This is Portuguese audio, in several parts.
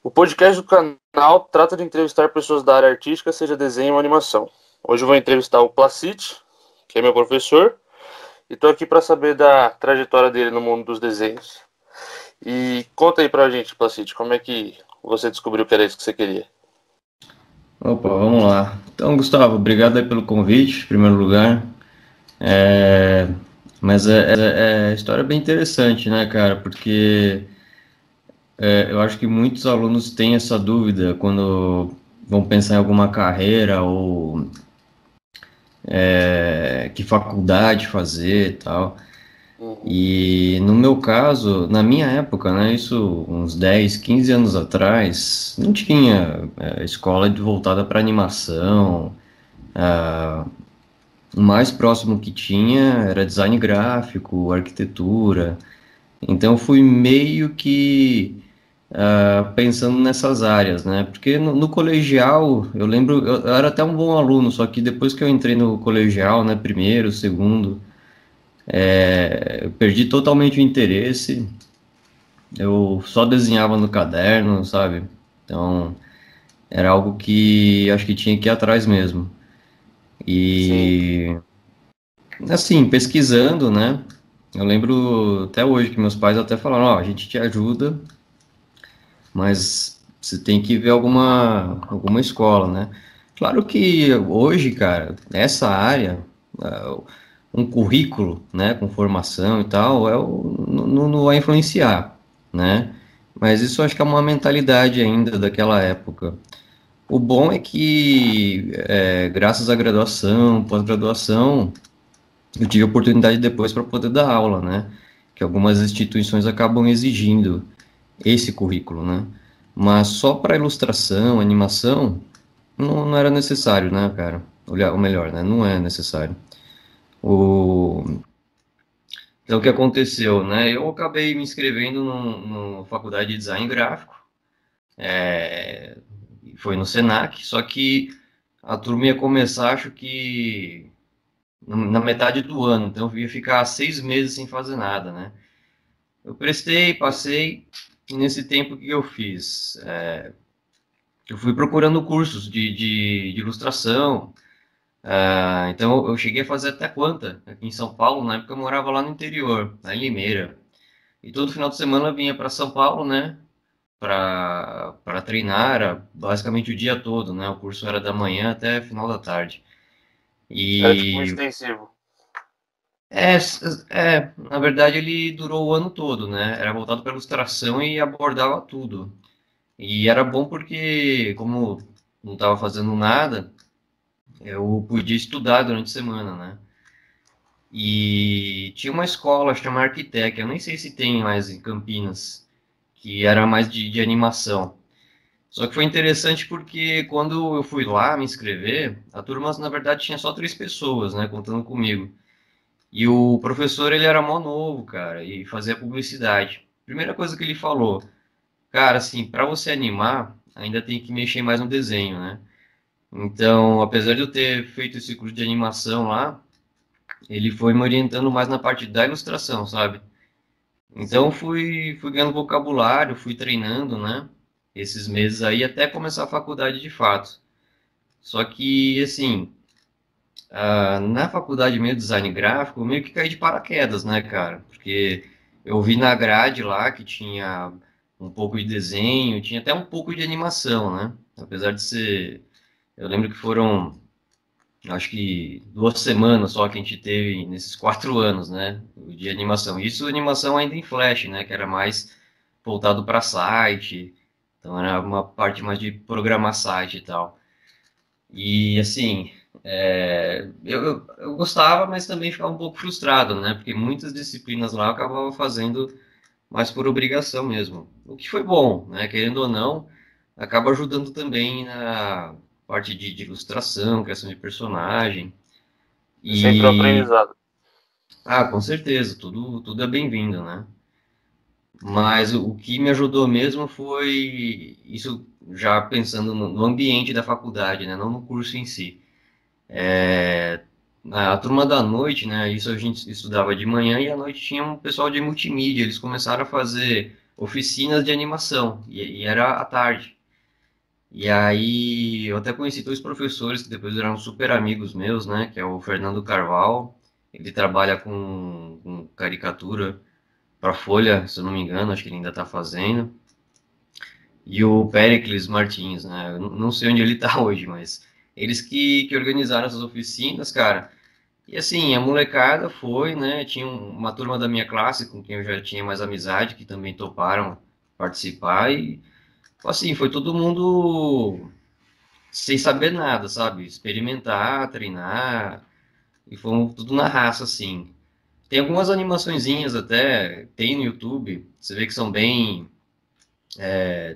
O podcast do canal trata de entrevistar pessoas da área artística, seja desenho ou animação. Hoje eu vou entrevistar o Placite, que é meu professor, e estou aqui para saber da trajetória dele no mundo dos desenhos. E conta aí pra gente, Placite, como é que você descobriu que era isso que você queria? Opa, vamos lá. Então, Gustavo, obrigado aí pelo convite, em primeiro lugar. É, mas a história é bem interessante, né, cara? Porque eu acho que muitos alunos têm essa dúvida quando vão pensar em alguma carreira ou que faculdade fazer e tal. Uhum. E no meu caso, na minha época, né, isso uns 10, 15 anos atrás, não tinha escola voltada para animação. O mais próximo que tinha era design gráfico, arquitetura. Então fui meio que pensando nessas áreas, né? Porque no colegial, eu lembro, eu era até um bom aluno, só que depois que eu entrei no colegial, né, primeiro, segundo, eu perdi totalmente o interesse. Eu só desenhava no caderno, sabe? Então era algo que acho que tinha que ir atrás mesmo. Sim. E assim, pesquisando, né? Eu lembro até hoje que meus pais até falaram, ó, a gente te ajuda, mas você tem que ver alguma escola, né? Claro que hoje, cara, essa área, um currículo, né, com formação e tal, não vai influenciar, né? Mas isso eu acho que é uma mentalidade ainda daquela época. O bom é que, graças à graduação, pós-graduação, eu tive a oportunidade depois para poder dar aula, né? Que algumas instituições acabam exigindo esse currículo, né? Mas só para ilustração, animação, não era necessário, né, cara? Ou melhor, né? Não é necessário. O... Então, o que aconteceu, né? Eu acabei me inscrevendo no faculdade de design gráfico, foi no Senac, só que a turma ia começar, acho que na metade do ano, então eu ia ficar 6 meses sem fazer nada, né? Eu prestei, passei, e nesse tempo que eu fiz? Eu fui procurando cursos de ilustração. Então eu cheguei a fazer até quanta aqui em São Paulo, na época eu morava lá no interior, na Limeira. E todo final de semana eu vinha para São Paulo, né? Para treinar, era basicamente o dia todo, né? O curso era da manhã até final da tarde. Era tipo um E extensivo. é, na verdade ele durou o ano todo, né? Era voltado para ilustração e abordava tudo. E era bom porque, como não estava fazendo nada, eu podia estudar durante a semana, né? E tinha uma escola chamada Arquitec, eu nem sei se tem mais em Campinas, que era mais de animação. Só que foi interessante porque quando eu fui lá me inscrever, a turma na verdade tinha só 3 pessoas, né, contando comigo. E o professor ele era mó novo, cara, e fazia publicidade. Primeira coisa que ele falou, cara, assim, para você animar, ainda tem que mexer mais no desenho, né? Então, apesar de eu ter feito esse curso de animação lá, ele foi me orientando mais na parte da ilustração, sabe? Então, Sim. fui ganhando vocabulário, fui treinando, né? Esses meses aí, até começar a faculdade de fato. Só que, assim, na faculdade meio design gráfico, eu meio que caí de paraquedas, né, cara? Porque eu vi na grade lá que tinha um pouco de desenho, tinha até um pouco de animação, né? Apesar de ser. Eu lembro que foram, acho que 2 semanas só que a gente teve nesses 4 anos, né? De animação. Isso animação ainda em Flash, né? Que era mais voltado para site. Então era uma parte mais de programar site e tal. E assim, eu gostava, mas também ficava um pouco frustrado, né? Porque muitas disciplinas lá eu acabava fazendo mais por obrigação mesmo. O que foi bom, né? Querendo ou não, acaba ajudando também na parte de ilustração, criação de personagem. É sempre um E, aprendizado. com certeza, tudo é bem-vindo, né? Mas o que me ajudou mesmo foi isso, já pensando no ambiente da faculdade, né? Não no curso em si. A turma da noite, né? Isso a gente estudava de manhã e à noite tinha um pessoal de multimídia. Eles começaram a fazer oficinas de animação, e era à tarde. E aí eu até conheci dois professores que depois eram super amigos meus, né? Que é o Fernando Carvalho, ele trabalha com caricatura para Folha, se eu não me engano, acho que ele ainda está fazendo. E o Péricles Martins, né? Eu não sei onde ele está hoje, mas eles que organizaram essas oficinas, cara. E assim, a molecada foi, né? Tinha uma turma da minha classe com quem eu já tinha mais amizade, que também toparam participar. E assim, foi todo mundo sem saber nada, sabe? Experimentar, treinar, e fomos tudo na raça, assim. Tem algumas animaçõezinhas até, tem no YouTube, você vê que são bem,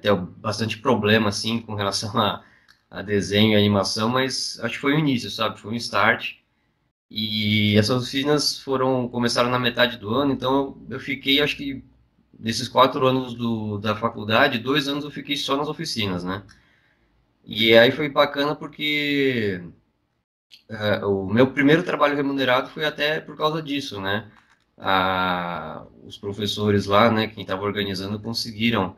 tem bastante problema, assim, com relação a desenho e animação, mas acho que foi o início, sabe? Foi um start. E essas oficinas começaram na metade do ano, então eu fiquei, acho que, desses 4 anos da faculdade, 2 anos eu fiquei só nas oficinas, né? E aí foi bacana porque o meu primeiro trabalho remunerado foi até por causa disso, né? Os professores lá, né, quem estava organizando, conseguiram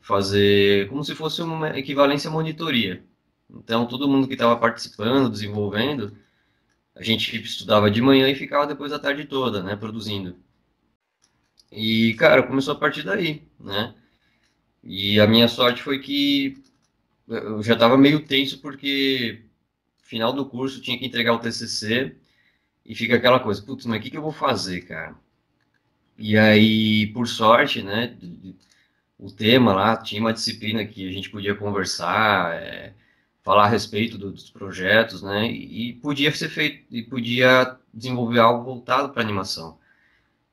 fazer como se fosse uma equivalência à monitoria. Então, todo mundo que estava participando, desenvolvendo, a gente estudava de manhã e ficava depois a tarde toda, né, produzindo. E, cara, começou a partir daí, né? E a minha sorte foi que eu já estava meio tenso porque final do curso tinha que entregar o TCC. E fica aquela coisa, putz, mas o que que eu vou fazer, cara? E aí, por sorte, né, o tema lá tinha uma disciplina que a gente podia conversar, falar a respeito dos projetos, né, e podia ser feito, e podia desenvolver algo voltado para animação.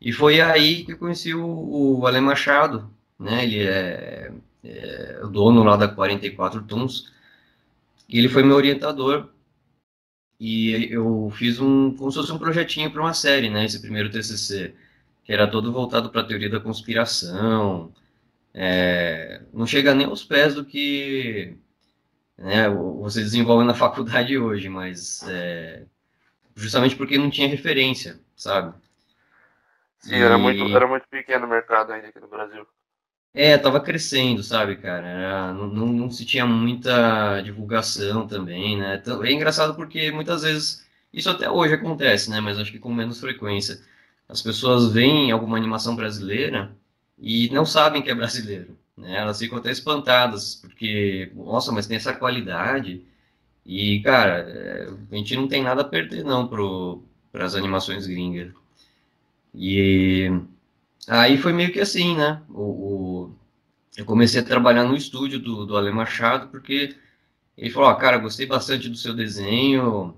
E foi aí que eu conheci o Ale Machado, né, ele é o dono lá da 44 Tons, e ele foi meu orientador. E eu fiz como se fosse um projetinho para uma série, né? Esse primeiro TCC, que era todo voltado para a teoria da conspiração. Não chega nem aos pés do que, né, você desenvolve na faculdade hoje, mas justamente porque não tinha referência, sabe? Sim, E era muito pequeno o mercado ainda aqui no Brasil. tava crescendo, sabe, cara? Não se tinha muita divulgação também, né? É engraçado porque muitas vezes, isso até hoje acontece, né? Mas acho que com menos frequência. As pessoas veem alguma animação brasileira e não sabem que é brasileiro, né? Elas ficam até espantadas, porque, nossa, mas tem essa qualidade. E, cara, a gente não tem nada a perder, não, para as animações gringas. E aí foi meio que assim, né? Eu comecei a trabalhar no estúdio do Ale Machado, porque ele falou, ó, cara, gostei bastante do seu desenho,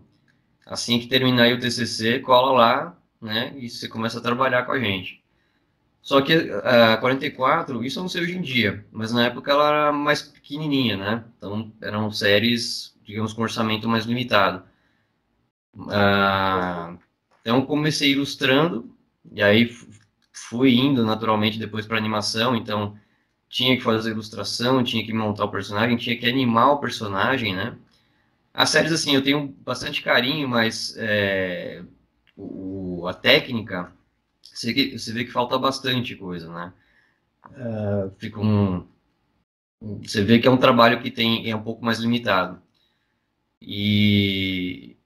assim que terminar aí o TCC, cola lá, né, e você começa a trabalhar com a gente. Só que a 44, isso eu não sei hoje em dia, mas na época ela era mais pequenininha, né, então eram séries, digamos, com orçamento mais limitado. Ah, então comecei ilustrando, e aí fui indo naturalmente depois para animação, então tinha que fazer a ilustração, tinha que montar o personagem, tinha que animar o personagem, né? As séries, assim, eu tenho bastante carinho, mas a técnica, você vê que falta bastante coisa, né? Fica você vê que é um trabalho que é um pouco mais limitado. E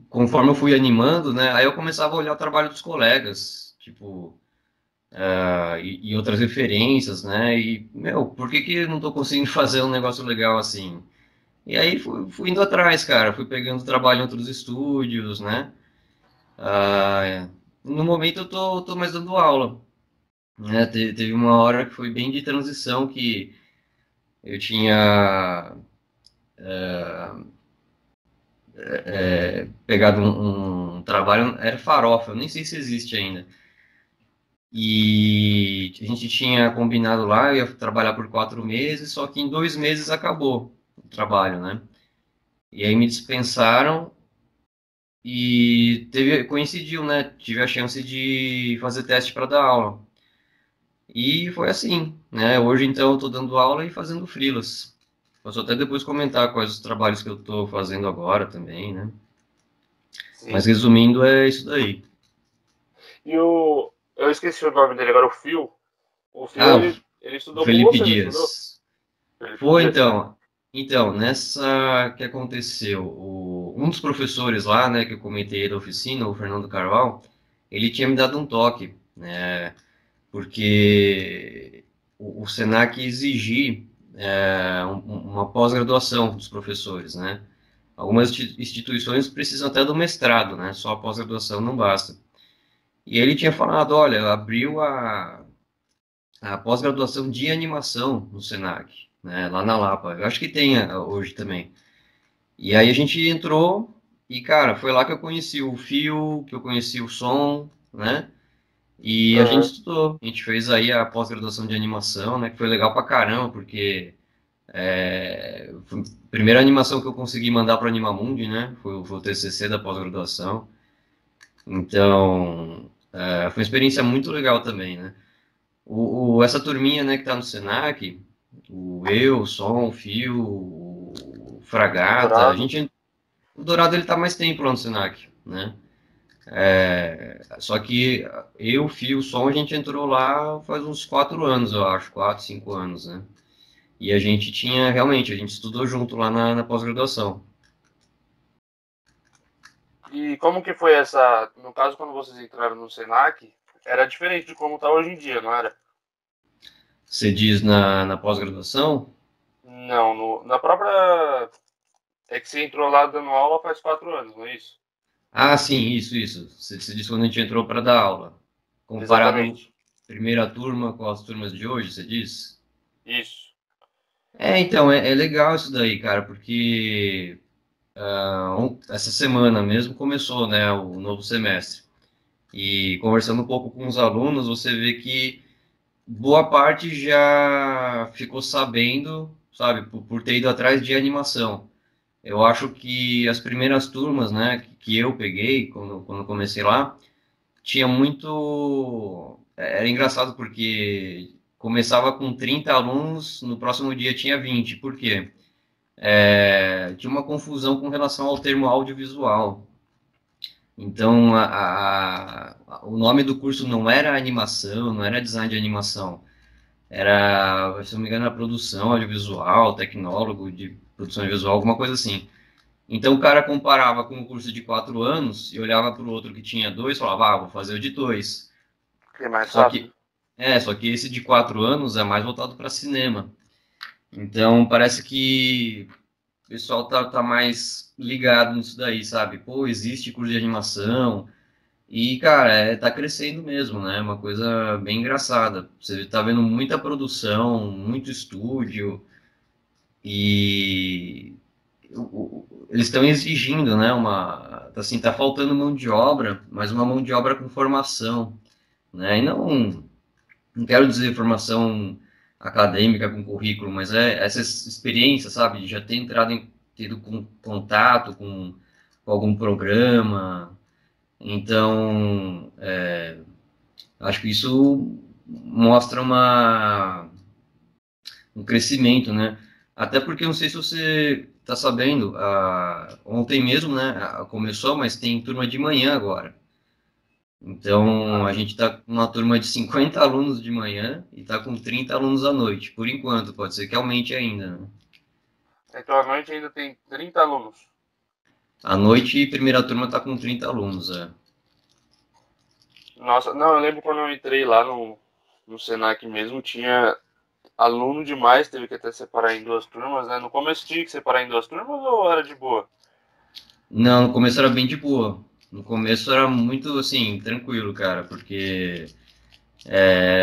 conforme eu fui animando, né, aí eu começava a olhar o trabalho dos colegas, tipo, e outras referências, né? E, meu, por que que eu não tô conseguindo fazer um negócio legal assim? E aí fui indo atrás, cara. Fui pegando trabalho em outros estúdios, né? No momento eu tô mais dando aula, né? Teve uma hora que foi bem de transição que eu tinha pegado um trabalho, era Farofa, eu nem sei se existe ainda. E a gente tinha combinado lá, eu ia trabalhar por 4 meses, só que em 2 meses acabou o trabalho, né? E aí me dispensaram e coincidiu, né? Tive a chance de fazer teste para dar aula. E foi assim, né? Hoje então eu tô dando aula e fazendo freelas. Posso até depois comentar quais os trabalhos que eu tô fazendo agora também, né? Mas Sim. resumindo, é isso daí. Eu esqueci o nome dele agora, o Phil. O Fio, Ah, ele o estudou com Felipe você, não estudou? Dias. Felipe Foi Dias. então, nessa que aconteceu, um dos professores lá, né, que eu comentei da oficina, o Fernando Carvalho, ele tinha me dado um toque, né, porque o Senac exigia uma pós-graduação dos professores, né? Algumas instituições precisam até do mestrado, né? Só a pós-graduação não basta. E ele tinha falado, olha, abriu a pós-graduação de animação no Senac, né? Lá na Lapa. Eu acho que tem hoje também. E aí a gente entrou e, cara, foi lá que eu conheci o fio, que eu conheci o som, né? E a gente Aham. estudou. A gente fez aí a pós-graduação de animação, né? Que foi legal pra caramba, porque foi a primeira animação que eu consegui mandar para o Animamundi, né? Foi o TCC da pós-graduação. Então, foi uma experiência muito legal também, né? Essa turminha, né, que tá no Senac, o Som, o Fio, o O Fragata, Dourado. o Dourado ele tá mais tempo lá no Senac, né? Só que eu, Fio, o Som, a gente entrou lá faz uns 4 anos, eu acho, 4, 5 anos, né? E a gente tinha, realmente, a gente estudou junto lá na pós-graduação. E como que foi essa. No caso, quando vocês entraram no Senac, era diferente de como tá hoje em dia, não era? Você diz na pós-graduação? Não, na própria. É que você entrou lá dando aula faz 4 anos, não é isso? Ah, sim, isso. Você disse quando a gente entrou para dar aula. Comparado Exatamente. primeira turma com as turmas de hoje, você diz? Isso. Então, é legal isso daí, cara, porque essa semana mesmo começou, né, o novo semestre. E conversando um pouco com os alunos, você vê que boa parte já ficou sabendo, sabe, por ter ido atrás de animação. Eu acho que as primeiras turmas, né, que eu peguei quando comecei lá, tinha muito. Era engraçado porque começava com 30 alunos, no próximo dia tinha 20. Por quê? Tinha uma confusão com relação ao termo audiovisual. Então, o nome do curso não era animação, não era design de animação. Era, se não me engano, era produção audiovisual, tecnólogo de produção visual, alguma coisa assim. Então o cara comparava com um curso de 4 anos e olhava para o outro que tinha dois e falava, vou fazer o de dois. Que é mais Só rápido. que, só que esse de 4 anos é mais voltado para cinema. Então parece que o pessoal tá mais ligado nisso daí, sabe? Pô, existe curso de animação. E, cara, tá crescendo mesmo, né? Uma coisa bem engraçada. Você tá vendo muita produção, muito estúdio e eles estão exigindo, né, assim, tá faltando mão de obra, mas uma mão de obra com formação, né, e não quero dizer formação acadêmica com currículo, mas é essa experiência, sabe, de já ter entrado tido contato com algum programa, então, acho que isso mostra um crescimento, né? Até porque eu não sei se você está sabendo, ontem mesmo, né, começou, mas tem turma de manhã agora. Então, Ah, a gente está com uma turma de 50 alunos de manhã e está com 30 alunos à noite, por enquanto, pode ser que aumente ainda, né? então à noite ainda tem 30 alunos. À noite, primeira turma está com 30 alunos, é. Nossa, não, eu lembro quando eu entrei lá no Senac mesmo, tinha aluno demais, teve que até separar em duas turmas, né? No começo tinha que separar em duas turmas ou era de boa? Não, no começo era bem de boa. No começo era muito, assim, tranquilo, cara, porque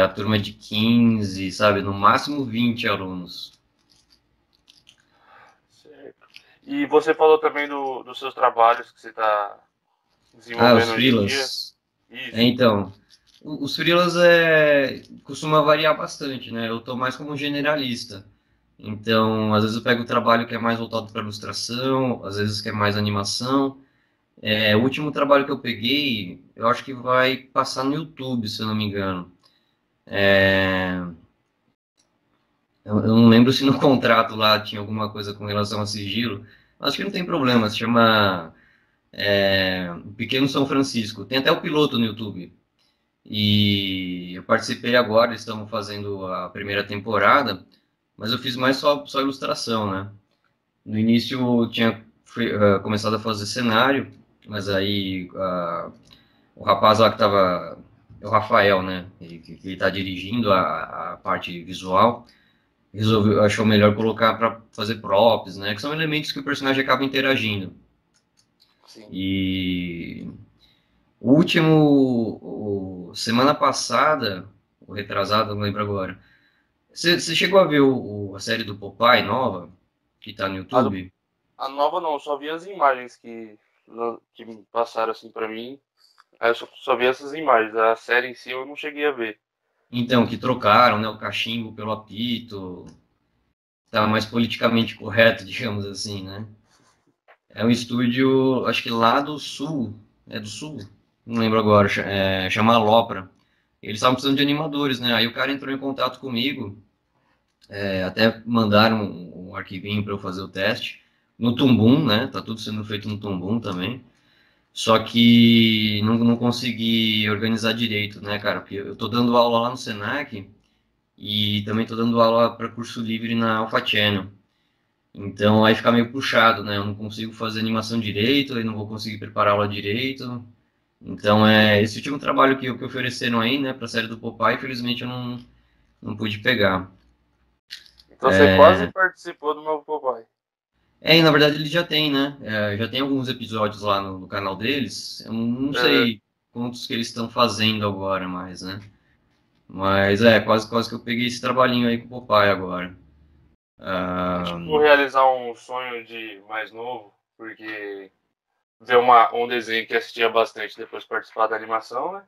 a turma de 15, sabe, no máximo 20 alunos. Certo. E você falou também dos seus trabalhos que você está Os desenvolvendo hoje em dia. freelas. Isso. Então, os freelas costuma variar bastante, né? Eu tô mais como generalista. Então, às vezes eu pego o trabalho que é mais voltado para ilustração, às vezes que é mais animação. O último trabalho que eu peguei, eu acho que vai passar no YouTube, se eu não me engano. Eu não lembro se no contrato lá tinha alguma coisa com relação a sigilo. Acho que não tem problema, se chama Pequeno São Francisco. Tem até o piloto no YouTube. E eu participei agora, estamos fazendo a primeira temporada, mas eu fiz mais só ilustração, né? No início eu tinha começado a fazer cenário, mas aí o rapaz lá que estava, é o Rafael, né? Ele está dirigindo a parte visual, achou melhor colocar para fazer props, né? Que são elementos que o personagem acaba interagindo. Sim. E o último, semana passada, ou retrasada, não lembro agora. Você chegou a ver a série do Popeye nova, que tá no A, YouTube? a nova não, eu só vi as imagens que me passaram assim pra mim. Aí eu só vi essas imagens. A série em si eu não cheguei a ver. Então, que trocaram, né, o cachimbo pelo apito, tá mais politicamente correto, digamos assim, né? É um estúdio, acho que lá do sul, é do sul? Não lembro agora, chama Alopra. Eles estavam precisando de animadores, né? Aí o cara entrou em contato comigo, até mandaram um arquivinho para eu fazer o teste. No Tumbum, né? Tá tudo sendo feito no Tumbum também. Só que não consegui organizar direito, né, cara? Porque eu tô dando aula lá no Senac e também tô dando aula para curso livre na Alpha Channel. Então aí fica meio puxado, né? Eu não consigo fazer animação direito, aí não vou conseguir preparar aula direito. Então esse último trabalho que ofereceram aí, né, pra série do Popeye, infelizmente eu não pude pegar. Então você quase participou do novo Popeye. E na verdade ele já tem, né? Já tem alguns episódios lá no canal deles. Eu não É, sei quantos que eles estão fazendo agora mais, né? Mas quase que eu peguei esse trabalhinho aí com o Popeye agora. é Ah, tipo realizar um sonho de mais novo, porque ver um desenho que assistia bastante depois participar da animação, né?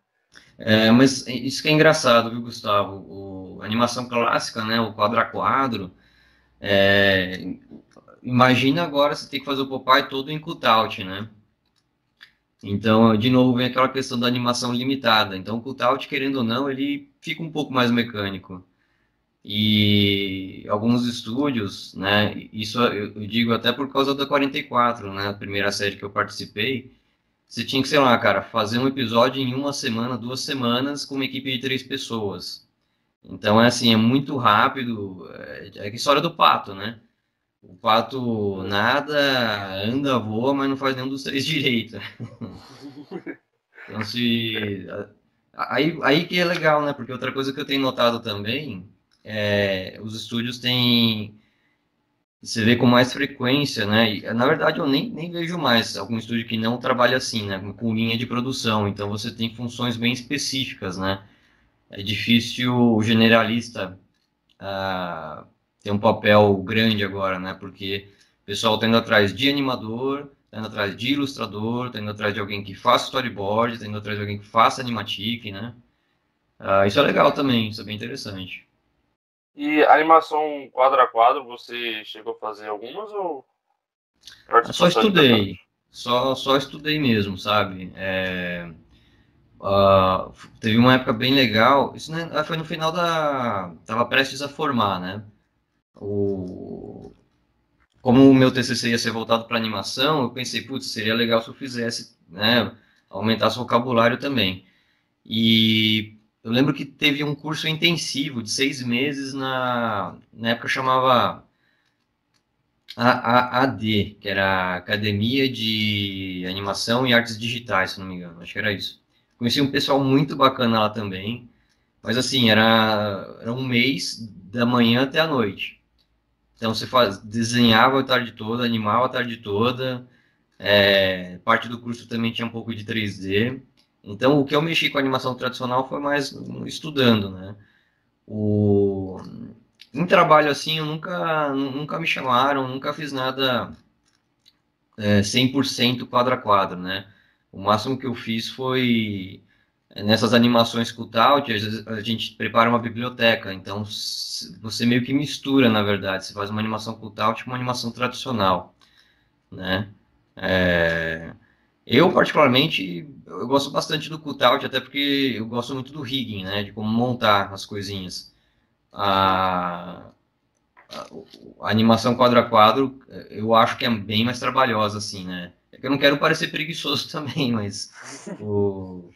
mas isso que é engraçado, viu, Gustavo? A animação clássica, né? O quadro a quadro. é, Imagina agora você ter que fazer o Popeye todo em cutout, né? Então, de novo, vem aquela questão da animação limitada. Então, o cutout, querendo ou não, ele fica um pouco mais mecânico. E alguns estúdios, né? Isso eu digo até por causa da 44, né? A primeira série que eu participei. Você tinha que, sei lá, cara, fazer um episódio em uma semana, 2 semanas, com uma equipe de 3 pessoas. Então, é assim, é muito rápido. É a história do pato, né? O pato É. nada, anda, voa, mas não faz nenhum dos três direito. Então, se. Aí que é legal, né? Porque outra coisa que eu tenho notado também os estúdios têm. Você vê com mais frequência, né? E, na verdade, eu nem vejo mais algum estúdio que não trabalha assim, né? Com linha de produção. Então, você tem funções bem específicas, né? É difícil o generalista ter um papel grande agora, né? Porque o pessoal está indo atrás de animador, está indo atrás de ilustrador, está indo atrás de alguém que faça storyboard, está indo atrás de alguém que faça animatic, né? Isso é legal também, isso é bem interessante. E animação quadro a quadro, você chegou a fazer algumas ou Só participou só de estudei, personagem? só estudei mesmo, sabe? Teve uma época bem legal, isso né, foi no final tava prestes a formar, né? O, Como o meu TCC ia ser voltado para animação, eu pensei, putz, seria legal se eu fizesse, né? Aumentasse o vocabulário também. E eu lembro que teve um curso intensivo de 6 meses na época chamava AD, que era Academia de Animação e Artes Digitais, se não me engano, acho que era isso. Conheci um pessoal muito bacana lá também, mas assim, era um mês da manhã até a noite. Então você desenhava a tarde toda, animava a tarde toda, parte do curso também tinha um pouco de 3D. Então o que eu mexi com animação tradicional foi mais estudando, né? O... Em trabalho assim, eu nunca me chamaram, nunca fiz nada 100% quadro a quadro, né? O máximo que eu fiz foi nessas animações cutout, às vezes a gente prepara uma biblioteca, então você meio que mistura, na verdade, você faz uma animação cutout com uma animação tradicional, né? É, Eu, particularmente, eu gosto bastante do cutout, até porque eu gosto muito do rigging, né? De como montar as coisinhas. Sim. A, a animação quadro a quadro, eu acho que é bem mais trabalhosa, assim, né? É que eu não quero parecer preguiçoso também, mas o,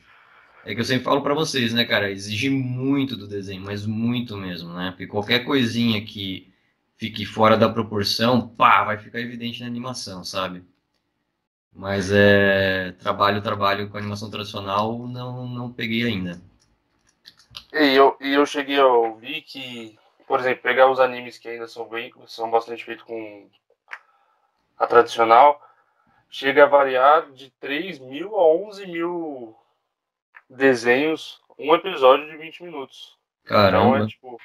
É que eu sempre falo pra vocês, né, cara? Exige muito do desenho, mas muito mesmo, né? Porque qualquer coisinha que fique fora da proporção, pá, vai ficar evidente na animação, sabe? Mas trabalho com animação tradicional, não peguei ainda. E eu cheguei a ouvir que, por exemplo, pegar os animes que ainda são bastante feitos com a tradicional, chega a variar de 3.000 a 11.000 desenhos, um episódio de 20 minutos. Então é Caramba, tipo,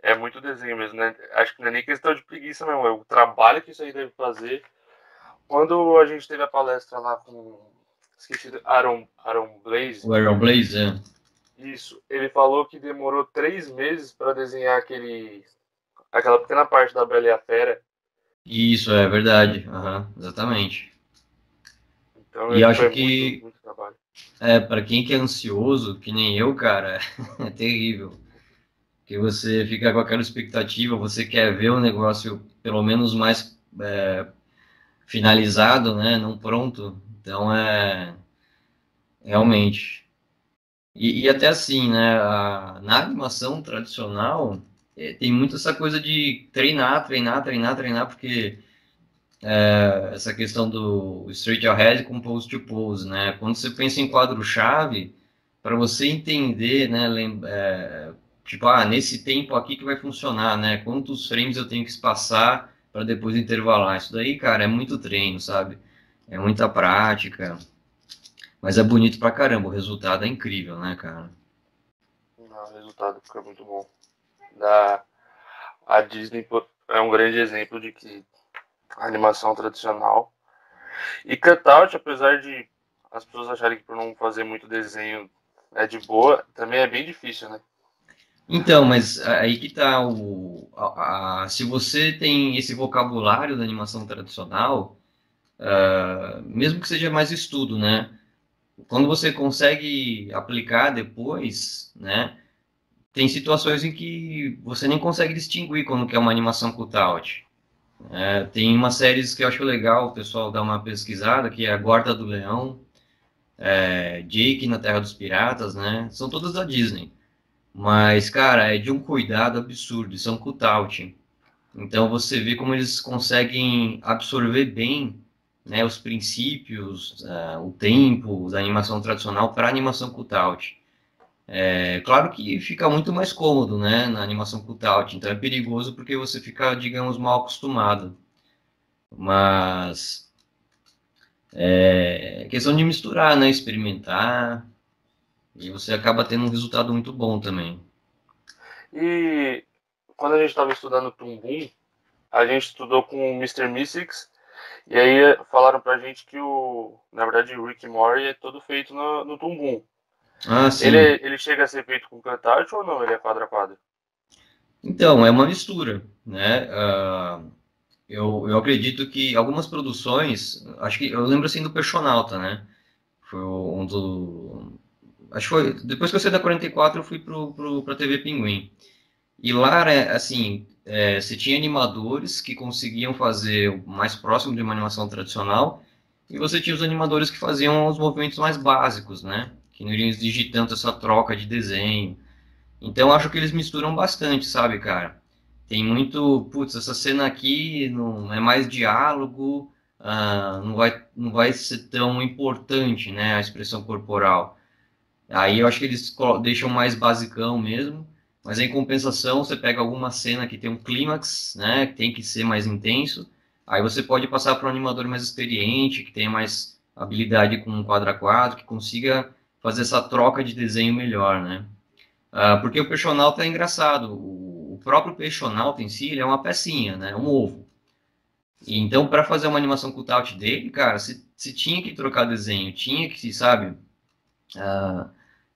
é muito desenho mesmo, né? Acho que não é nem questão de preguiça, não. É o trabalho que isso aí deve fazer. Quando a gente teve a palestra lá com. Esqueci, Aaron Blaze. o Aeron Blaze, é. Isso. Ele falou que demorou 3 meses para desenhar aquela pequena parte da Bela e a Fera. Isso, é verdade. Aham, exatamente. Então E é, tipo, acho é muito, que, muito trabalho. para quem que é ansioso, que nem eu, cara, é terrível. Que você fica com aquela expectativa, você quer ver o negócio pelo menos mais finalizado, né? Não pronto. Então é realmente. E até assim, né? Na animação tradicional tem muito essa coisa de treinar, treinar, treinar, treinar, porque essa questão do straight ahead com pose to pose, né? Quando você pensa em quadro-chave, para você entender, né? Tipo, nesse tempo aqui que vai funcionar, né? Quantos frames eu tenho que espaçar para depois intervalar? Isso daí, cara, é muito treino, sabe? É muita prática, mas é bonito pra caramba. O resultado é incrível, né, cara? O resultado fica muito bom. Da, a Disney é um grande exemplo de que a animação tradicional. E Cutout, apesar de as pessoas acharem que por não fazer muito desenho é de boa, também é bem difícil, né? Então, mas aí que tá se você tem esse vocabulário da animação tradicional, mesmo que seja mais estudo, né? Quando você consegue aplicar depois, né? Tem situações em que você nem consegue distinguir quando que é uma animação cutout. Tem umas séries que eu acho legal o pessoal dar uma pesquisada, que é a Guarda do Leão, Jake na Terra dos Piratas, né? São todas da Disney. Mas, cara, é de um cuidado absurdo, são cutout. Então você vê como eles conseguem absorver bem, né, os princípios, o tempo da animação tradicional para a animação cutout. É claro que fica muito mais cômodo, né, na animação cutout, então é perigoso porque você fica, digamos, mal acostumado. Mas é questão de misturar, né, experimentar, e você acaba tendo um resultado muito bom também. E quando a gente estava estudando Toon, a gente estudou com o Mister Mystics, e aí falaram pra gente que na verdade, o Rick and Morty é todo feito no Toon. Ah, Ele, sim. ele chega a ser feito com cutout ou não? Ele é quadro a quadro? Então, é uma mistura, né? Eu acredito que algumas produções, acho que eu lembro assim do Peixonauta, né? Foi um do. Acho que foi. Depois que eu saí da 44, eu fui pra TV Pinguim. E lá, assim, você tinha animadores que conseguiam fazer o mais próximo de uma animação tradicional, e você tinha os animadores que faziam os movimentos mais básicos, né? Que não iriam exigir tanto essa troca de desenho. Então, eu acho que eles misturam bastante, sabe, cara? Tem muito, putz, essa cena aqui não é mais diálogo, não vai ser tão importante, né, a expressão corporal. Aí eu acho que eles deixam mais basicão mesmo, mas em compensação você pega alguma cena que tem um clímax, né, que tem que ser mais intenso, aí você pode passar para um animador mais experiente, que tenha mais habilidade com um quadro a quadro, que consiga fazer essa troca de desenho melhor, né? Porque o peixonauta é engraçado, o próprio peixonauta em si, ele é uma pecinha, né, um ovo. E então, para fazer uma animação cutout dele, cara, se tinha que trocar desenho, tinha que, sabe,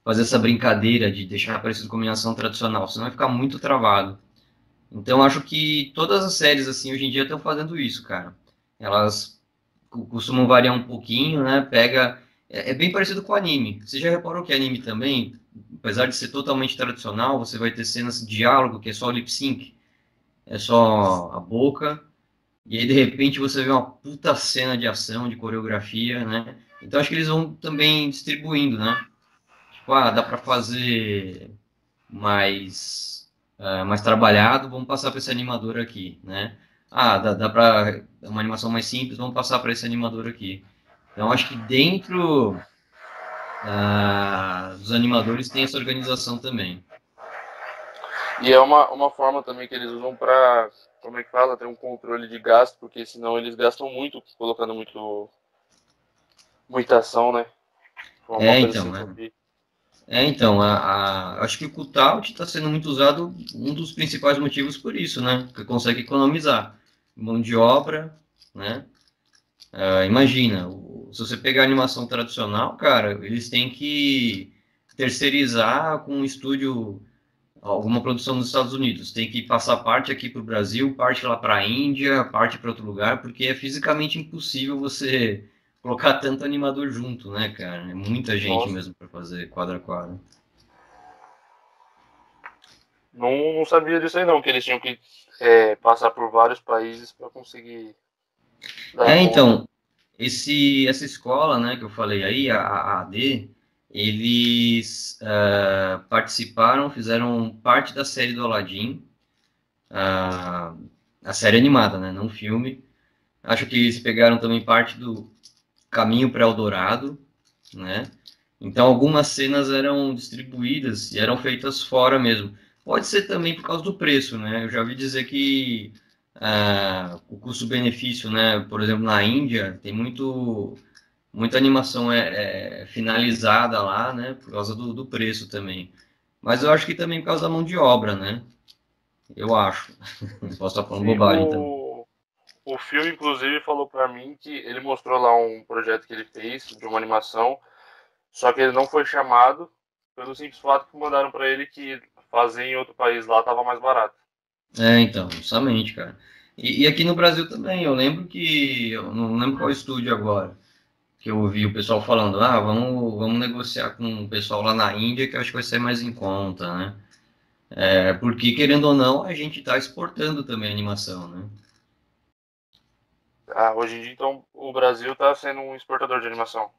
fazer essa brincadeira de deixar parecido com a animação tradicional, senão vai ficar muito travado. Então, acho que todas as séries, assim, hoje em dia estão fazendo isso, cara. Elas costumam variar um pouquinho, né? É bem parecido com anime. Você já reparou que anime também, apesar de ser totalmente tradicional, você vai ter cenas de diálogo que é só lip sync, é só a boca, e aí de repente você vê uma puta cena de ação, de coreografia, né? Então acho que eles vão também distribuindo, né? Tipo, dá para fazer mais trabalhado, vamos passar para esse animador aqui, né? Dá para uma animação mais simples, vamos passar para esse animador aqui. Então, acho que dentro dos animadores tem essa organização também. E é uma forma também que eles usam para, como é que fala, ter um controle de gasto, porque senão eles gastam muito colocando muita ação, né? Foi uma É, coisa assim então, que né? eu vi. Acho que o Qtout está sendo muito usado, um dos principais motivos por isso, né? Porque consegue economizar mão de obra, né? Imagina, se você pegar a animação tradicional, cara, eles têm que terceirizar com um estúdio, alguma produção nos Estados Unidos. Tem que passar parte aqui para o Brasil, parte lá para a Índia, parte para outro lugar, porque é fisicamente impossível você colocar tanto animador junto, né, cara? É muita gente Nossa, mesmo para fazer quadro a quadro. não sabia disso aí não, que eles tinham que passar por vários países para conseguir dar conta. Então, essa escola, né, que eu falei aí, a AD, eles participaram, fizeram parte da série do Aladdin, a, a série animada, né, não filme. Acho que eles pegaram também parte do Caminho para Eldorado, né? Então, algumas cenas eram distribuídas e eram feitas fora mesmo. Pode ser também por causa do preço, né? Eu já ouvi dizer que o custo-benefício, né? Por exemplo, na Índia, tem muita animação finalizada lá, né? Por causa do preço também. Mas eu acho que também por causa da mão de obra, né? Eu acho. Posso estar falando Sim, bobagem também. o filme, inclusive, falou para mim que ele mostrou lá um projeto que ele fez de uma animação, só que ele não foi chamado pelo simples fato que mandaram para ele que fazer em outro país lá tava mais barato. Então, justamente, cara. E aqui no Brasil também, eu lembro que, eu não lembro qual estúdio agora, que eu ouvi o pessoal falando, vamos negociar com o pessoal lá na Índia, que eu acho que vai ser mais em conta, né? Porque, querendo ou não, a gente está exportando também a animação, né? Ah, hoje em dia, então, o Brasil está sendo um exportador de animação.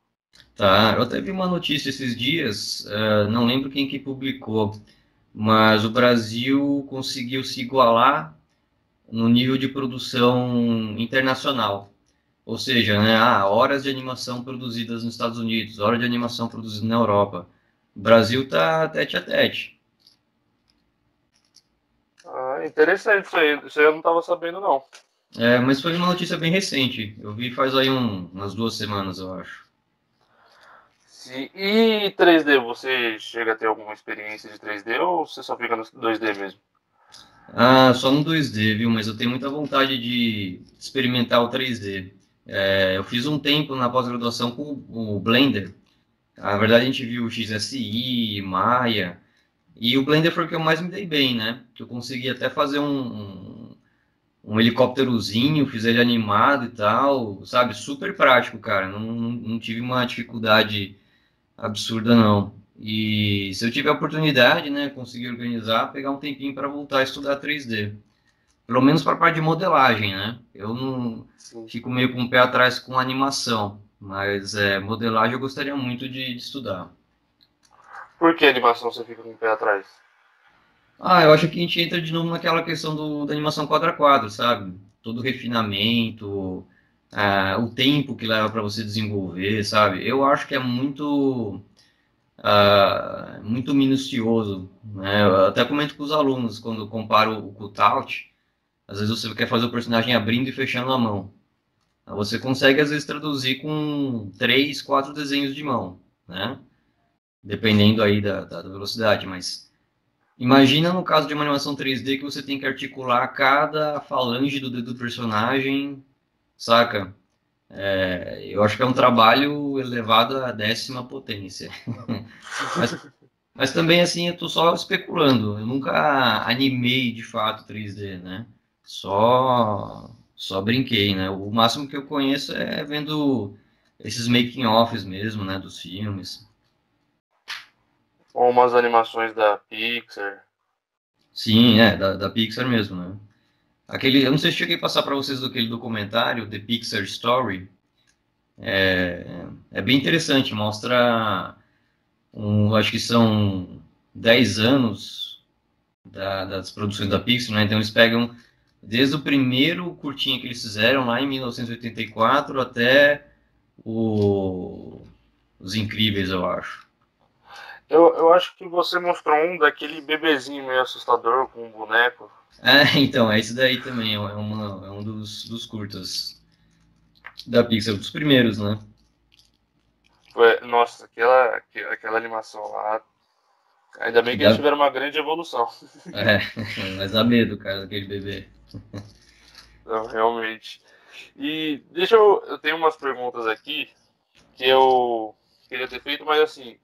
Tá, eu até vi uma notícia esses dias, não lembro quem que publicou, mas o Brasil conseguiu se igualar no nível de produção internacional. Ou seja, né, horas de animação produzidas nos Estados Unidos, horas de animação produzida na Europa. O Brasil tá tete a tete. Ah, interessante isso aí. Isso aí eu não estava sabendo, não. Mas foi uma notícia bem recente. Eu vi faz aí umas 2 semanas, eu acho. E 3D, você chega a ter alguma experiência de 3D ou você só fica no 2D mesmo? Só no 2D, viu? Mas eu tenho muita vontade de experimentar o 3D. Eu fiz um tempo na pós-graduação com o Blender. Na verdade, a gente viu o XSI, Maya, e o Blender foi o que eu mais me dei bem, né? Que eu consegui até fazer um helicópterozinho, fiz ele animado e tal, sabe? Super prático, cara. Não tive uma dificuldade absurda, não. E se eu tiver a oportunidade, né, conseguir organizar, pegar um tempinho para voltar a estudar 3D. Pelo menos para a parte de modelagem, né? Eu não Sim. fico meio com o pé atrás com animação, mas modelagem eu gostaria muito de estudar. Por que animação você fica com o pé atrás? Eu acho que a gente entra de novo naquela questão da animação quadro a quadro, sabe? Todo o refinamento, o tempo que leva para você desenvolver, sabe? Eu acho que é muito minucioso, né? Eu até comento com os alunos quando eu comparo o cutout, às vezes você quer fazer o personagem abrindo e fechando a mão. Você consegue às vezes traduzir com 3, 4 desenhos de mão, né? Dependendo aí da velocidade, mas imagina no caso de uma animação 3D que você tem que articular cada falange do dedo do personagem, saca? Eu acho que é um trabalho elevado à 10ª potência. Mas, mas também, assim, eu tô só especulando. Eu nunca animei de fato 3D, né? Só brinquei, né? O máximo que eu conheço é vendo esses making-offs mesmo, né? Dos filmes. Ou umas animações da Pixar? Sim, da Pixar mesmo, né? Eu não sei se cheguei a passar para vocês aquele documentário, The Pixar Story. É bem interessante, mostra acho que são 10 anos das produções da Pixar, né? Então eles pegam desde o primeiro curtinha que eles fizeram lá em 1984 até Os Incríveis, eu acho. Eu acho que você mostrou um daquele bebezinho meio assustador com um boneco. Então, é esse daí também, é um dos curtas da Pixar, dos primeiros, né? Nossa, aquela animação lá. Ainda bem que eles Dá, tiveram uma grande evolução. é, mas dá medo, cara, daquele bebê. Não, realmente. E eu tenho umas perguntas aqui que eu queria ter feito, mas assim,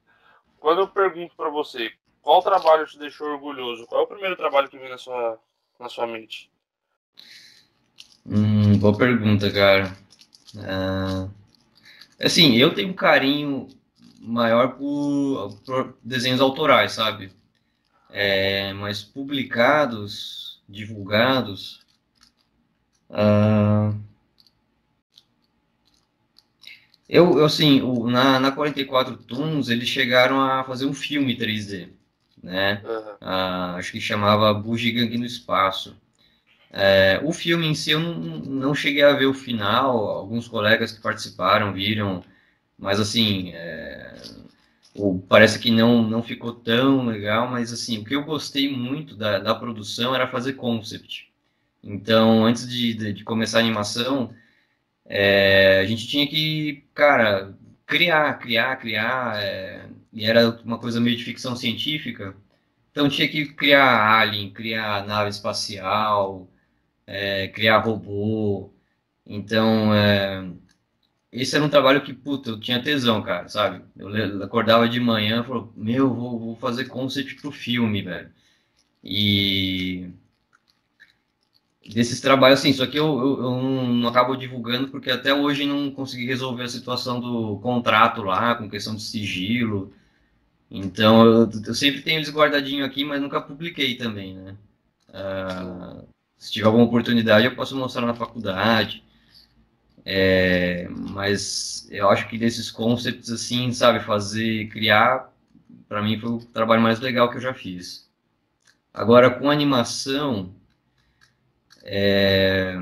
quando eu pergunto pra você qual trabalho te deixou orgulhoso, qual é o primeiro trabalho que vem na sua mente? Boa pergunta, cara. Ah, assim, eu tenho um carinho maior por desenhos autorais, sabe? Mas publicados, divulgados, ah, assim, na 44 Tons, eles chegaram a fazer um filme 3D, né? Aham. Acho que chamava Bugiganga no Espaço. O filme em si eu não cheguei a ver o final, alguns colegas que participaram viram, mas assim, parece que não ficou tão legal, mas assim, o que eu gostei muito da produção era fazer concept. Então, antes de começar a animação, a gente tinha que, cara, criar, e era uma coisa meio de ficção científica, então tinha que criar alien, criar nave espacial, criar robô. Então, esse era um trabalho que, puta, eu tinha tesão, cara, sabe? Acordava de manhã e falava, meu, vou fazer concept pro filme, velho. E desses trabalhos, assim, só que eu não acabo divulgando porque até hoje não consegui resolver a situação do contrato lá, com questão de sigilo. Então, eu sempre tenho eles guardadinho aqui, mas nunca publiquei também, né? Sim. Se tiver alguma oportunidade, eu posso mostrar na faculdade. Mas eu acho que desses concepts, assim, sabe, criar, para mim foi o trabalho mais legal que eu já fiz. Agora, com animação, é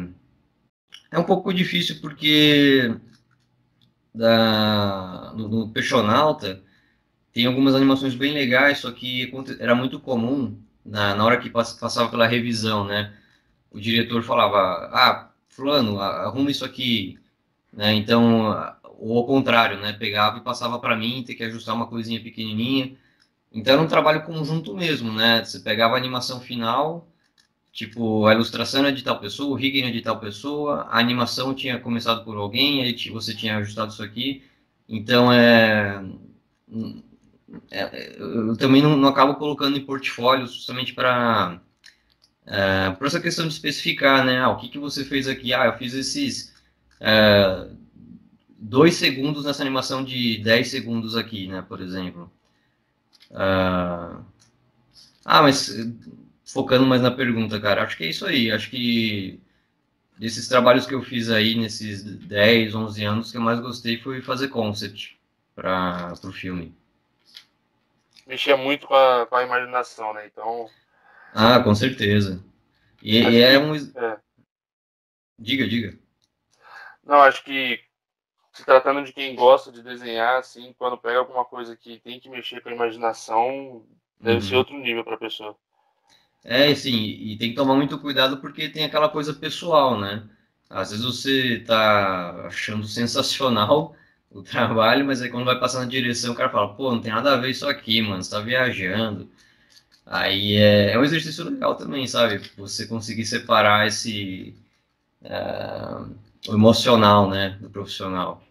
um pouco difícil porque no Peixonauta tem algumas animações bem legais, só que era muito comum, na hora que passava pela revisão, né? O diretor falava, fulano, arruma isso aqui, né? Então, ou ao contrário, né? Pegava e passava para mim, ter que ajustar uma coisinha pequenininha. Então era um trabalho conjunto mesmo, né? Você pegava a animação final, tipo, a ilustração era de tal pessoa, o rigging era de tal pessoa, a animação tinha começado por alguém, aí você tinha ajustado isso aqui. Então, eu também não acabo colocando em portfólio justamente para por essa questão de especificar, né? O que que você fez aqui? Eu fiz esses 2 segundos nessa animação de 10 segundos aqui, né? Por exemplo. Mas focando mais na pergunta, cara, acho que é isso aí. Acho que desses trabalhos que eu fiz aí nesses 10, 11 anos, que eu mais gostei foi fazer concept para o filme. Mexia muito com a imaginação, né? Então, Com certeza. E acho é que. um. É, Diga, diga. não, acho que se tratando de quem gosta de desenhar, assim, quando pega alguma coisa que tem que mexer com a imaginação, deve ser Uhum. outro nível para a pessoa. Sim, e tem que tomar muito cuidado porque tem aquela coisa pessoal, né? Às vezes você tá achando sensacional o trabalho, mas aí quando vai passar na direção, o cara fala, pô, não tem nada a ver isso aqui, mano, você tá viajando. Aí é um exercício legal também, sabe? Você conseguir separar o emocional, né, do profissional.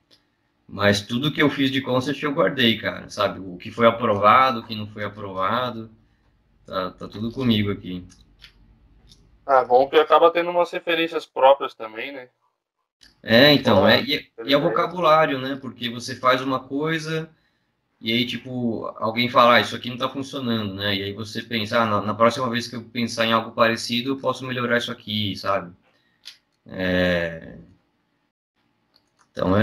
Mas tudo que eu fiz de concert eu guardei, cara, sabe? O que foi aprovado, o que não foi aprovado, tá tudo comigo aqui. Bom que acaba tendo umas referências próprias também, né? Então, Fora e é as o ideias. vocabulário, né? Porque você faz uma coisa e aí, tipo, alguém fala, isso aqui não tá funcionando, né? E aí você pensa, na próxima vez que eu pensar em algo parecido, eu posso melhorar isso aqui, sabe? Então,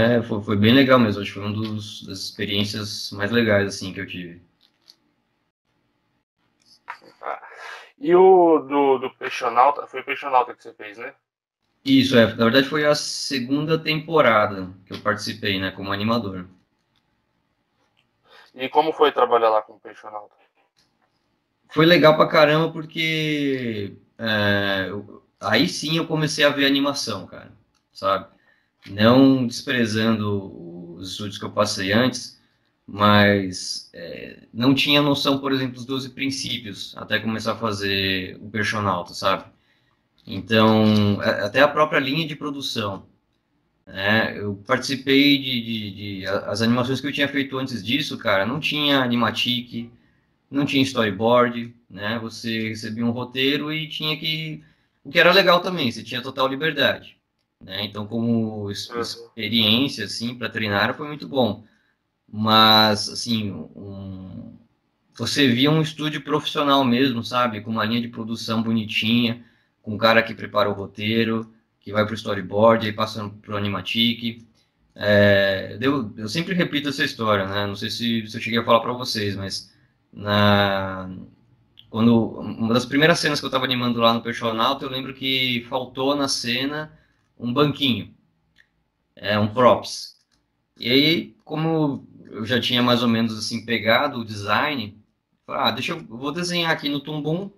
foi bem legal mesmo. Acho que foi das experiências mais legais, assim, que eu tive. E o do Peixonauta, foi o Peixonauta que você fez, né? Isso, na verdade foi a segunda temporada que eu participei, né, como animador. E como foi trabalhar lá com o Peixonauta? Foi legal pra caramba porque aí sim eu comecei a ver animação, cara, sabe? Não desprezando os estudos que eu passei antes, mas não tinha noção, por exemplo, dos 12 princípios até começar a fazer o Personalta, sabe? Então, até a própria linha de produção, né? Eu participei as animações que eu tinha feito antes disso, cara, não tinha animatic, não tinha storyboard, né? Você recebia um roteiro e tinha que... O que era legal também, você tinha total liberdade, né? Então, como Uhum. experiência, assim, para treinar, foi muito bom. Mas, assim, você via um estúdio profissional mesmo, sabe? Com uma linha de produção bonitinha, com um cara que prepara o roteiro, que vai para o storyboard, aí passa para o animatic. Eu sempre repito essa história, né? Não sei se eu cheguei a falar para vocês, mas na, quando uma das primeiras cenas que eu estava animando lá no Personalta, eu lembro que faltou na cena um banquinho, um Sim. props. E aí, como eu já tinha mais ou menos assim pegado o design, falei, vou desenhar aqui no Tumbum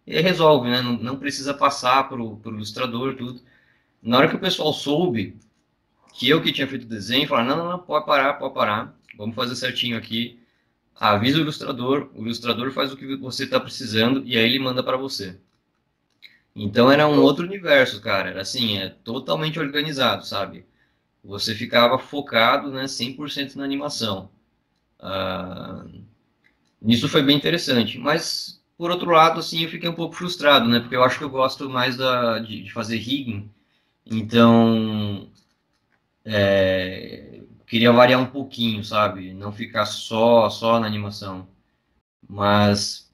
e aí resolve, né? Não precisa passar pro ilustrador, tudo. Na hora que o pessoal soube que eu que tinha feito o desenho, falaram, não, pode parar, vamos fazer certinho aqui. Avisa o ilustrador faz o que você está precisando e aí ele manda para você. Então era um Show. outro universo, cara. Era assim, totalmente organizado, sabe? Você ficava focado, né, 100% na animação. Ah, Nisso foi bem interessante. Mas, por outro lado, assim, eu fiquei um pouco frustrado, né? Porque eu acho que eu gosto mais de fazer rigging. Então, queria variar um pouquinho, sabe? Não ficar só na animação. Mas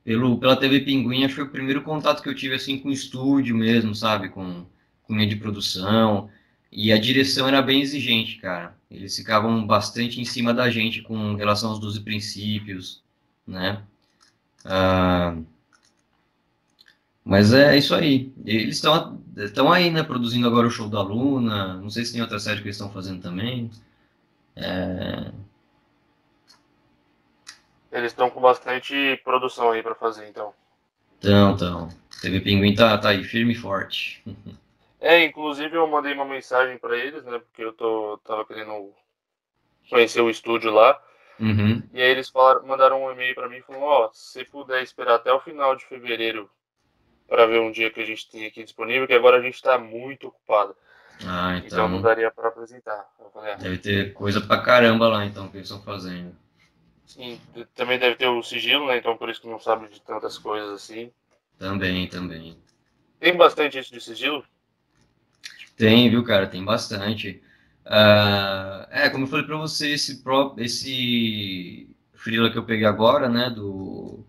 pela TV Pinguim, acho que foi o primeiro contato que eu tive assim com o estúdio mesmo, sabe? Com linha de produção. E a direção era bem exigente, cara. Eles ficavam bastante em cima da gente com relação aos 12 princípios, né? Ah, mas é isso aí. Eles estão aí, né? Produzindo agora o show da Luna. Não sei se tem outra série que eles estão fazendo também. Eles estão com bastante produção aí pra fazer, então. Então. TV Pinguim tá aí, firme e forte. Inclusive eu mandei uma mensagem pra eles, né? Porque tava querendo conhecer o estúdio lá. Uhum. E aí eles falaram, mandaram um e-mail pra mim falando, ó, se puder esperar até o final de fevereiro pra ver um dia que a gente tem aqui disponível, que agora a gente tá muito ocupado. Ah, Então não então. daria pra apresentar. Eu falei, Deve ter coisa pra caramba lá, então, que eles estão fazendo. sim, também deve ter o sigilo, né? Então por isso que não sabe de tantas coisas assim. Também, também. Tem bastante isso de sigilo? Tem, viu, cara? Tem bastante. Como eu falei pra você, esse freela que eu peguei agora, né, do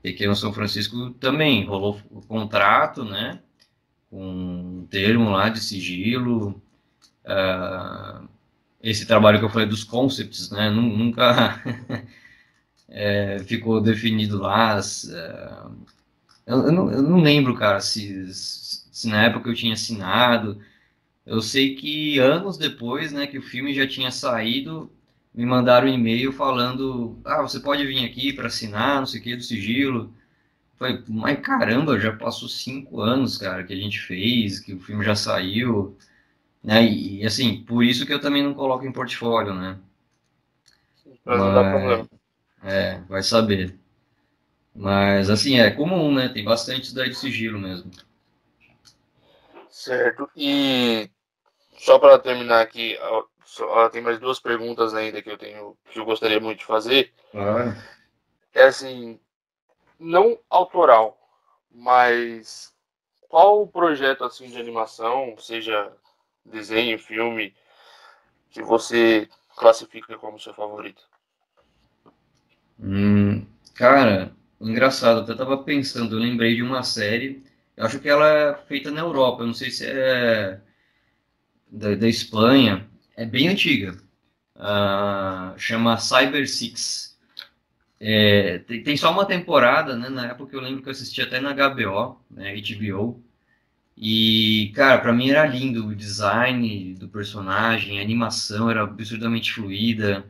Pequeno São Francisco, também rolou o contrato, né, com um termo lá de sigilo. Esse trabalho que eu falei dos concepts, né, nunca ficou definido lá. Eu não lembro, cara, se na época eu tinha assinado. Eu sei que anos depois, né, que o filme já tinha saído, me mandaram um e-mail falando: você pode vir aqui para assinar, não sei o que, do sigilo. Falei, mas caramba, já passou 5 anos, cara, que a gente fez, que o filme já saiu, né? Assim, por isso que eu também não coloco em portfólio, né? Pra não dar Mas, problema. vai saber. Mas, assim, é comum, né? Tem bastante isso daí de sigilo mesmo. Certo. E só para terminar aqui, tem mais duas perguntas ainda que eu tenho, que eu gostaria muito de fazer. Claro. É assim, não autoral, mas qual o projeto assim de animação, seja desenho, filme, que você classifica como seu favorito? Cara, engraçado, eu até tava pensando, eu lembrei de uma série, eu acho que ela é feita na Europa, eu não sei se é da Espanha, é bem antiga, chama Cyber Six. Tem só uma temporada, né? Na época eu lembro que eu assisti até na HBO, né? HBO. E, cara, pra mim era lindo o design do personagem, a animação era absurdamente fluida.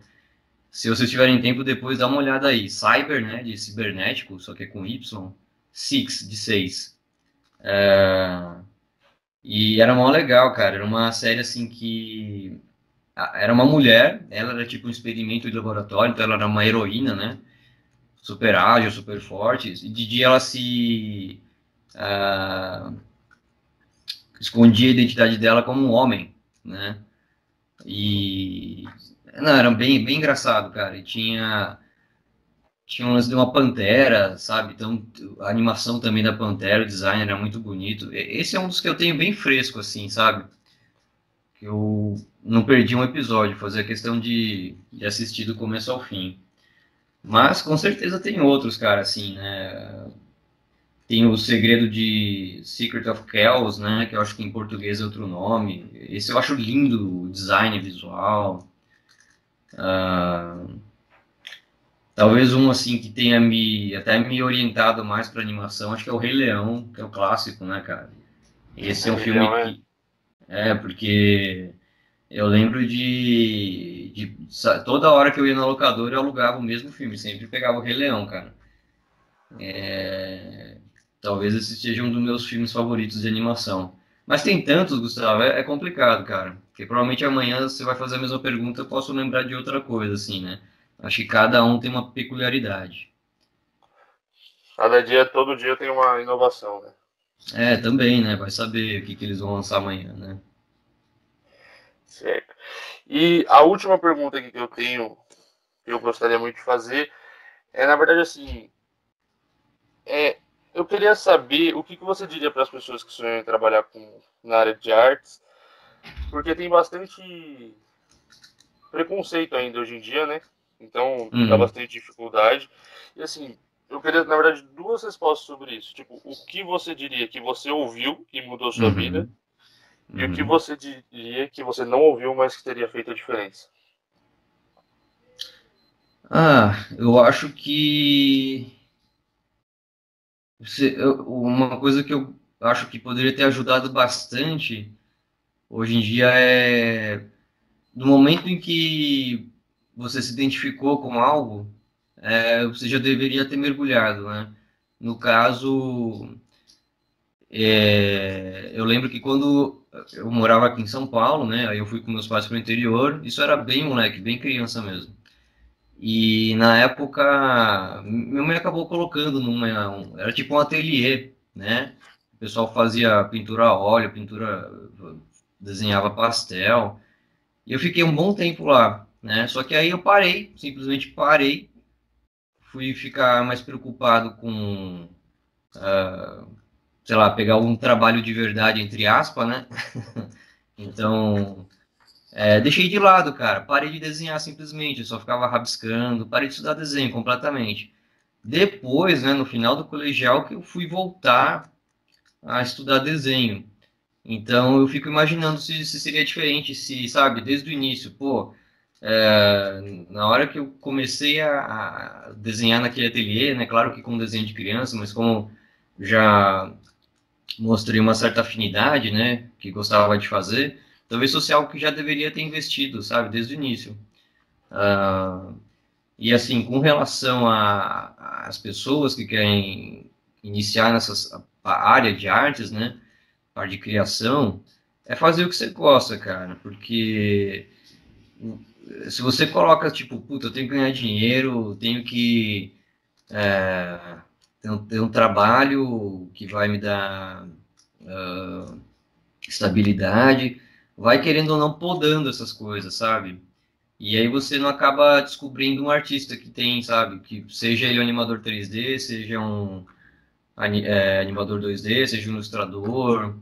Se vocês tiverem tempo depois, dá uma olhada aí. Cyber, né? De cibernético, só que é com Y. Six, de 6. E era mó legal, cara. Era uma série assim que. Era uma mulher, ela era tipo um experimento de laboratório, então ela era uma heroína, né? Super ágil, super forte. E de dia ela se ah, escondia a identidade dela como um homem, né? E não, era bem engraçado, cara. E tinha um lance de uma pantera, sabe? Então a animação também da pantera, o design era muito bonito. Esse é um dos que eu tenho bem fresco, assim, sabe? Que eu não perdi um episódio, fazia questão de assistir do começo ao fim. Mas com certeza tem outros, cara, assim, né? Tem o Segredo de Secret of Kells, né? Que eu acho que em português é outro nome. Esse eu acho lindo, o design visual. Talvez um assim que tenha até me orientado mais para animação, acho que é o Rei Leão, que é o clássico, né, cara? Esse é um Rei filme Leão é. que porque eu lembro toda hora que eu ia na locadora eu alugava o mesmo filme, sempre pegava o Rei Leão, cara. Talvez esse seja um dos meus filmes favoritos de animação. Mas tem tantos, Gustavo, é complicado, cara. Porque provavelmente amanhã você vai fazer a mesma pergunta, eu posso lembrar de outra coisa, assim, né? Acho que cada um tem uma peculiaridade. Cada dia, todo dia tem uma inovação, né? Também, né? Vai saber o que eles vão lançar amanhã, né? Certo. E a última pergunta aqui que eu tenho, que eu gostaria muito de fazer, é na verdade assim, é, eu queria saber o que você diria para as pessoas que sonham em trabalhar na área de artes, porque tem bastante preconceito ainda hoje em dia, né? Então dá Uhum, bastante dificuldade. E assim, eu queria, na verdade, duas respostas sobre isso. Tipo, o que você diria que você ouviu e mudou sua vida, uhum, e o que uhum. você diria que você não ouviu, mas que teria feito a diferença. Eu acho que uma coisa que eu acho que poderia ter ajudado bastante hoje em dia é no momento em que você se identificou com algo, você já deveria ter mergulhado, né? No caso, eu lembro que quando eu morava aqui em São Paulo, né? Aí eu fui com meus pais para o interior. Isso era bem moleque, bem criança mesmo. E na época, minha mãe acabou colocando era tipo um ateliê, né? O pessoal fazia pintura a óleo, desenhava pastel. E eu fiquei um bom tempo lá, né? Só que aí eu parei, simplesmente parei, fui ficar mais preocupado com, sei lá, pegar um trabalho de verdade, entre aspas, né? Então, deixei de lado, cara. Parei de desenhar simplesmente, eu só ficava rabiscando, parei de estudar desenho completamente. Depois, né, no final do colegial, que eu fui voltar a estudar desenho. Então, eu fico imaginando se seria diferente, se, sabe, desde o início, pô, na hora que eu comecei a desenhar naquele ateliê, né, claro que com desenho de criança, mas como já mostrei uma certa afinidade, né, que gostava de fazer, talvez fosse algo que já deveria ter investido, sabe, desde o início. E assim, com relação às pessoas que querem iniciar nessa área de artes, né, área de criação, é fazer o que você gosta, cara, porque se você coloca, tipo, puta, eu tenho que ganhar dinheiro, tenho que ter um trabalho que vai me dar estabilidade, vai querendo ou não podando essas coisas, sabe? E aí você não acaba descobrindo um artista que tem, sabe, que seja ele um animador 3D, seja um animador 2D, seja um ilustrador.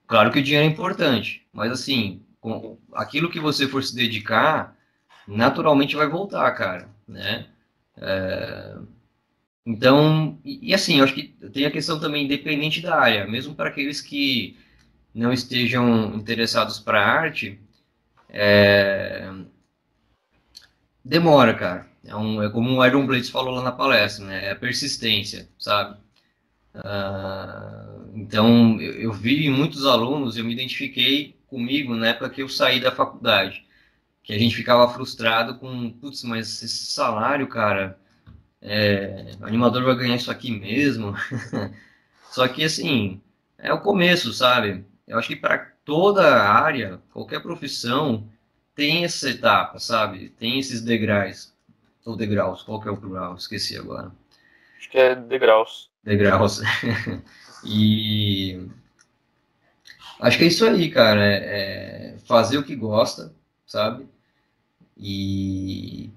Claro que o dinheiro é importante, mas assim, com aquilo que você for se dedicar, naturalmente vai voltar, cara, né? Então, e assim, eu acho que tem a questão também independente da área, mesmo para aqueles que não estejam interessados para arte, demora, cara. É como o Iron Blades falou lá na palestra, né? É a persistência, sabe? Então, eu vi em muitos alunos, eu me identifiquei comigo na época que eu saí da faculdade, que a gente ficava frustrado com, putz, mas esse salário, cara, o animador vai ganhar isso aqui mesmo? Só que, assim, é o começo, sabe? Eu acho que para toda área, qualquer profissão, tem essa etapa, sabe? Tem esses degraus, ou degraus, qual que é o plural? Esqueci agora. Acho que é degraus. Degraus. E acho que é isso aí, cara. É fazer o que gosta, sabe? E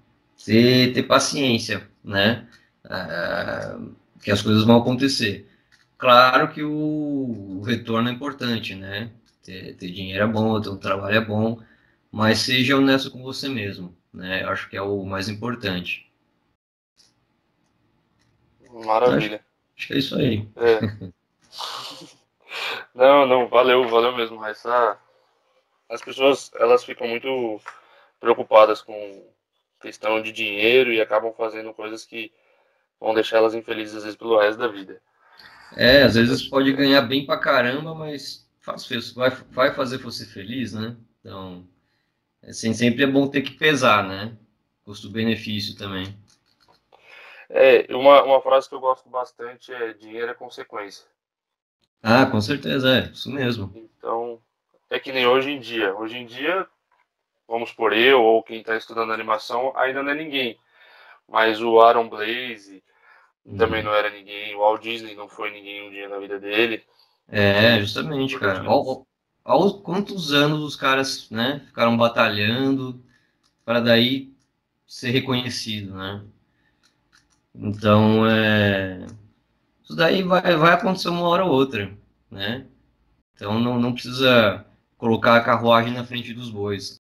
ter paciência, né? Ah, que as coisas vão acontecer. Claro que o retorno é importante, né? Ter dinheiro é bom, ter um trabalho é bom, mas seja honesto com você mesmo, né? Eu acho que é o mais importante. Acho, Maravilha. acho que é isso aí. É. Não, não, valeu, valeu mesmo. As pessoas, elas ficam muito preocupadas com questão de dinheiro e acabam fazendo coisas que vão deixar elas infelizes às vezes pelo resto da vida. Às Mas vezes acho pode que é. ganhar bem pra caramba, mas vai fazer você feliz, né? Então, assim, sempre é bom ter que pesar, né? Custo-benefício também. É, uma frase que eu gosto bastante é dinheiro é consequência. Ah, com certeza, é, isso mesmo. Então, é que nem hoje em dia. Hoje em dia, vamos por eu ou quem está estudando animação, ainda não é ninguém. Mas o Aaron Blaze também Uhum. não era ninguém. O Walt Disney não foi ninguém um dia na vida dele. É, Ele justamente, cara. produziu. Olha quantos anos os caras, né, ficaram batalhando para daí ser reconhecido, né? Então, isso daí vai acontecer uma hora ou outra, né? Então, não precisa colocar a carruagem na frente dos bois.